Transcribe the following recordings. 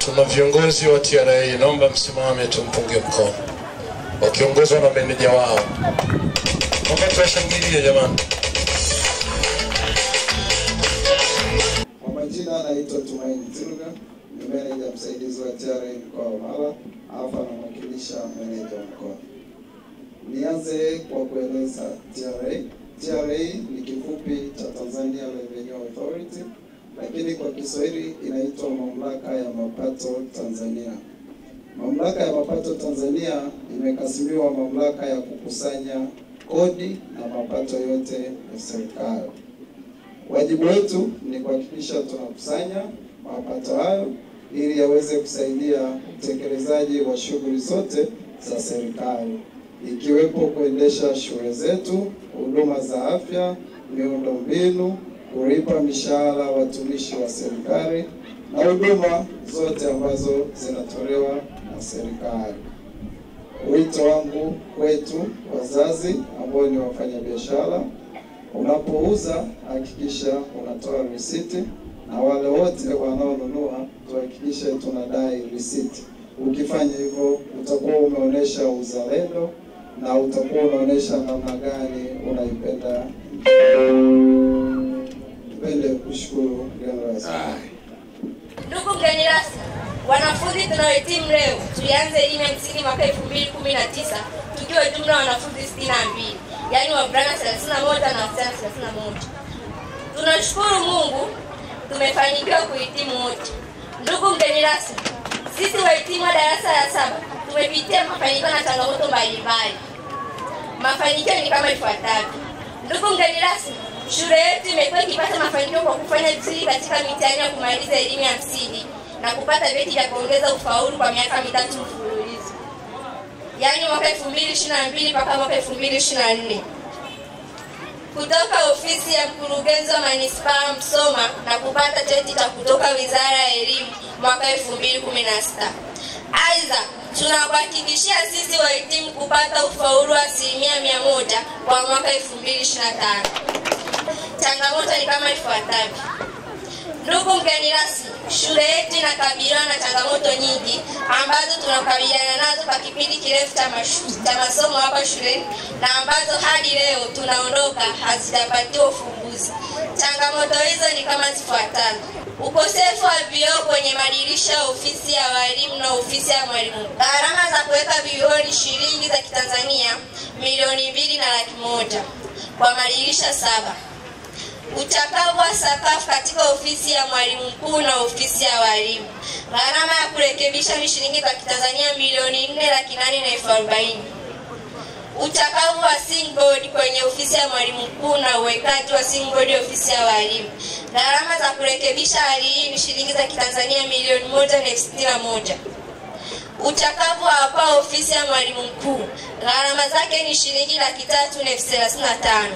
Tuna viongozi wa TRA, naomba msimame tumpunge mkono. Wakiongozwa na meneja wao. Naomba tuwashangilie jamani. Kwa majina anaitwa Tumaini Tiruga, ni meneja msaidizi wa TRA mkoa wa Mara, hapa namwakilisha meneja wa mkoa. Nianze kwa kueleza TRA. TRA ni kifupi cha Tanzania Revenue Authority, lakini kwa Kiswahili inaitwa Mamlaka ya Mapato Tanzania. Mamlaka ya Mapato Tanzania imekasimiwa mamlaka ya kukusanya kodi na mapato yote ya serikali. Wajibu wetu ni kuhakikisha tunakusanya mapato hayo ili yaweze kusaidia utekelezaji wa shughuli zote za serikali, ikiwepo kuendesha shule zetu, huduma za afya, miundombinu, kulipa mishahara watumishi wa serikali na huduma zote ambazo zinatolewa na serikali. Wito wangu kwetu wazazi ambao ni wafanyabiashara, unapouza hakikisha unatoa risiti, na wale wote wanaonunua tuhakikishe tunadai risiti. Ukifanya hivyo utakuwa umeonyesha uzalendo na utakuwa unaonyesha namna gani unaipenda. Nipende kushukuru mgeni rasmi. Ndugu mgeni rasmi, wanafunzi tunaohitimu leo, tulianza elimu ya msingi mwaka 2019 tukiwa jumla wanafunzi 62, yaani wavulana 31 na wasichana 31. Tunashukuru Mungu tumefanikiwa kuhitimu wote. Ndugu mgeni rasmi, sisi wahitimu wa darasa la 7 tumepitia mafanikio na changamoto mbalimbali. Mafanikio ni kama ifuatavyo. Ndugu mgeni rasmi, shule yetu imekuwa ikipata mafanikio kwa kufanya vizuri katika mitihani ya kumaliza elimu ya msingi na kupata vyeti vya kuongeza ufaulu kwa miaka 3 mfululizo, yaani mwaka 2022 mpaka mwaka 2024. Kutoka ofisi ya mkurugenzi wa manispaa Msoma na kupata cheti cha kutoka Wizara ya Elimu mwaka 2016. Aidha, tunakuhakikishia sisi wahitimu kupata ufaulu wa 100% kwa mwaka 2025. Changamoto ni kama ifuatavyo. Ndugu mgeni rasmi, shule yetu inakabiliwa na changamoto nyingi ambazo tunakabiliana nazo kwa kipindi kirefu cha masomo hapa shuleni na ambazo hadi leo tunaondoka hazijapatiwa ufumbuzi. Changamoto hizo ni kama zifuatazo. Ukosefu wa vioo kwenye madirisha ya ofisi ya walimu na ofisi ya mwalimu. Gharama za kuweka vioo ni shilingi za Kitanzania milioni 2,100,000 kwa madirisha 7. Uchakavu wa sakafu katika ofisi ya mwalimu mkuu na ofisi ya walimu. Gharama ya kurekebisha ni shilingi za Kitanzania milioni 4,840,000. Uchakavu wa singboard kwenye ofisi ya mwalimu mkuu na uwekaji wa singboard ofisi ya walimu. Gharama za kurekebisha hali hii ni shilingi za Kitanzania milioni 1,061,000. Uchakavu wa hapa ofisi ya mwalimu mkuu. Gharama zake ni shilingi 3,35,000.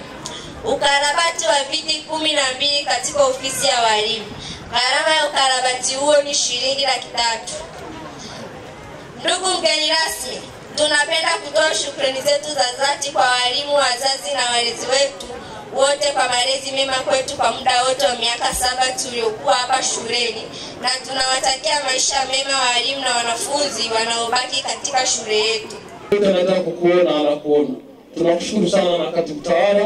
Ukarabati wa viti 12 katika ofisi ya walimu. Gharama ya ukarabati huo ni shilingi 300,000. Ndugu mgeni rasmi, tunapenda kutoa shukrani zetu za dhati kwa walimu, wazazi na walezi wetu wote kwa malezi mema kwetu kwa muda wote wa miaka 7 tuliokuwa hapa shuleni, na tunawatakia maisha mema walimu na wanafunzi wanaobaki katika shule yetu. Tunataka kukuona anakuona. Tunakushukuru sana na katibu tawala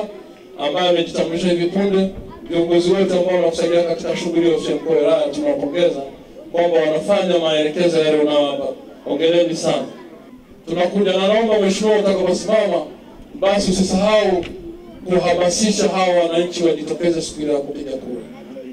ambaye amejitambulisha hivi punde, viongozi wote ambao wanakusaidia katika shughuli ya ofisi ya mkoa wa wilaya, tunawapongeza kwamba wanafanya maelekezo yale unaowapa. Hongereni sana. Tunakuja na naomba mheshimiwa utakaposimama basi usisahau kuhamasisha hawa wananchi wajitokeze siku ile ya kupiga kura.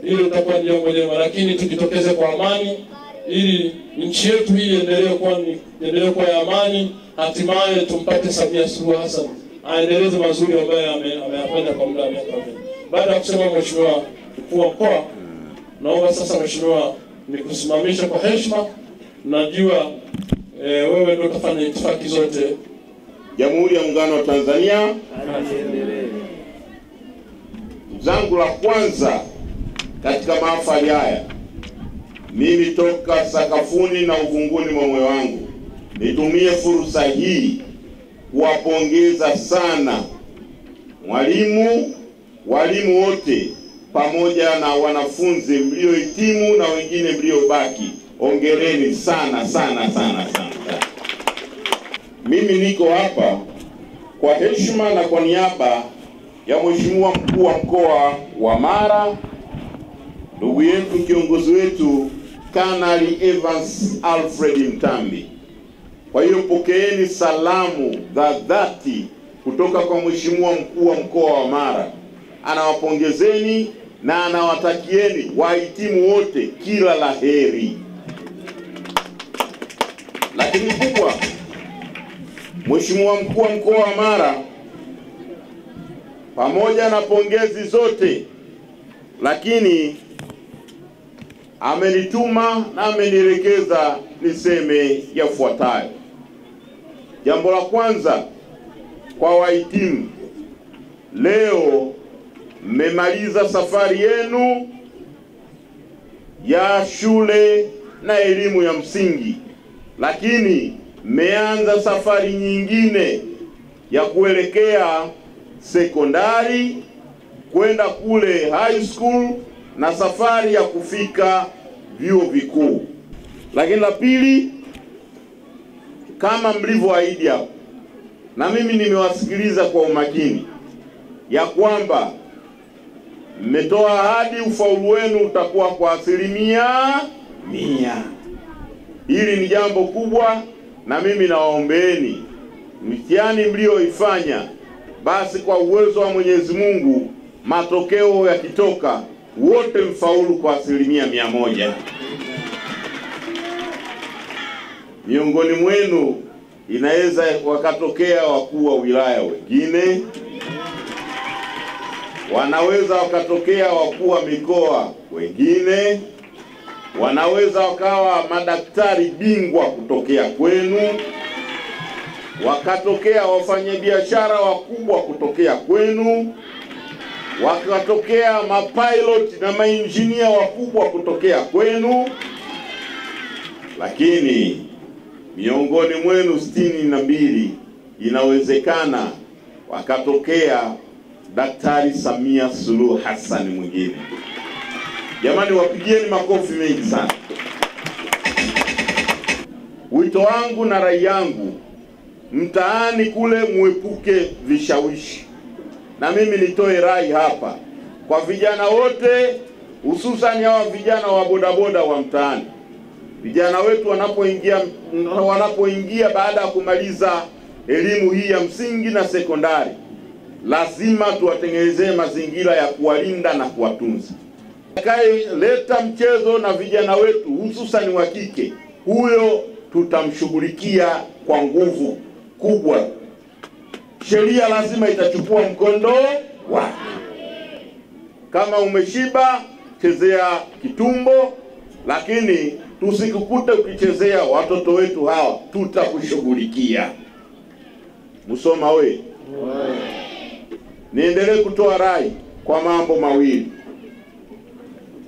Hilo litakuwa ni jambo jema, lakini tujitokeze kwa amani ili nchi yetu hii iendelee kuwa ya amani, hatimaye tumpate Samia Suluhu Hassan aendeleze mazuri ambayo ameyafanya kwa muda wa miaka mingi. Baada ya kusema mheshimiwa mkuu wa mkoa, naomba sasa mheshimiwa nikusimamisha kwa heshima. Najua wewe ndio utafanya itifaki zote. Jamhuri ya Muungano wa Tanzania. Zangu la kwanza katika mahafali haya, mimi toka sakafuni na uvunguni mwa moyo wangu nitumie fursa hii kuwapongeza sana walimu wote pamoja na wanafunzi mliohitimu na wengine mliobaki Hongereni sana sana sana sana. Mimi niko hapa kwa heshima na kwa niaba ya Mheshimiwa Mkuu wa Mkoa wa Mara, ndugu yetu kiongozi wetu Kanali Evans Alfred Mtambi. Kwa hiyo pokeeni salamu za dhati kutoka kwa Mheshimiwa Mkuu wa Mkoa wa Mara. Anawapongezeni na anawatakieni wahitimu wote kila laheri. Lakini kubwa, Mheshimiwa Mkuu wa Mkoa wa Mara, pamoja na pongezi zote, lakini amenituma na amenielekeza niseme yafuatayo. Jambo la kwanza, kwa wahitimu, leo mmemaliza safari yenu ya shule na elimu ya msingi, lakini mmeanza safari nyingine ya kuelekea sekondari, kwenda kule high school na safari ya kufika vyuo vikuu. Lakini la pili, kama mlivyoahidi hapo, na mimi nimewasikiliza kwa umakini, ya kwamba mmetoa ahadi ufaulu wenu utakuwa kwa 100%. Hili ni jambo kubwa, na mimi nawaombeeni mitihani mlioifanya, basi kwa uwezo wa Mwenyezi Mungu, matokeo yakitoka wote mfaulu kwa 100%. Miongoni mwenu inaweza wakatokea wakuu wa wilaya wengine, wanaweza wakatokea wakuu wa mikoa wengine, wanaweza wakawa madaktari bingwa kutokea kwenu, wakatokea wafanyabiashara wakubwa kutokea kwenu, wakatokea mapilot na mainjinia wakubwa kutokea kwenu. Lakini miongoni mwenu 62 inawezekana wakatokea Daktari Samia Suluhu Hassan mwingine. Jamani, wapigieni makofi mengi sana. Wito wangu na rai yangu, mtaani kule muepuke vishawishi. Na mimi nitoe rai hapa kwa vijana wote, hususan hawa vijana wa bodaboda wa mtaani. Vijana wetu wanapoingia baada ya kumaliza elimu hii ya msingi na sekondari, lazima tuwatengenezee mazingira ya kuwalinda na kuwatunza. Leta mchezo na vijana wetu hususan wa kike, huyo tutamshughulikia kwa nguvu kubwa. Sheria lazima itachukua mkondo wake. Kama umeshiba, chezea kitumbo, lakini tusikukute ukichezea watoto wetu hawa, tutakushughulikia. Musoma we. Niendelee kutoa rai kwa mambo mawili.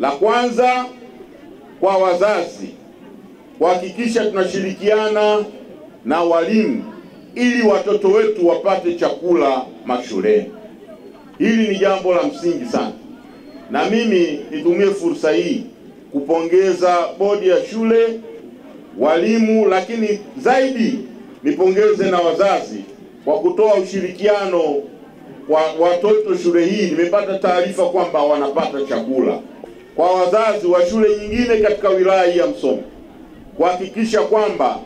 La kwanza, kwa wazazi, kuhakikisha tunashirikiana na walimu ili watoto wetu wapate chakula mashuleni. Hili ni jambo la msingi sana. Na mimi nitumie fursa hii kupongeza bodi ya shule, walimu, lakini zaidi nipongeze na wazazi kwa kutoa ushirikiano kwa watoto shule hii. Nimepata taarifa kwamba wanapata chakula. Kwa wazazi wa shule nyingine katika wilaya ya Msoma, kuhakikisha kwamba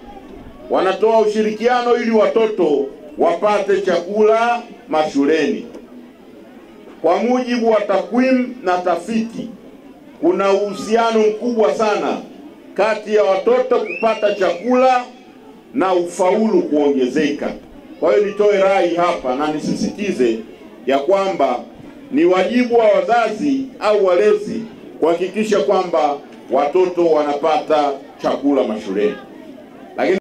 wanatoa ushirikiano ili watoto wapate chakula mashuleni. Kwa mujibu wa takwimu na tafiti, kuna uhusiano mkubwa sana kati ya watoto kupata chakula na ufaulu kuongezeka. Kwa hiyo nitoe rai hapa na nisisitize ya kwamba ni wajibu wa wazazi au walezi kuhakikisha kwamba watoto wanapata chakula mashuleni. Lakini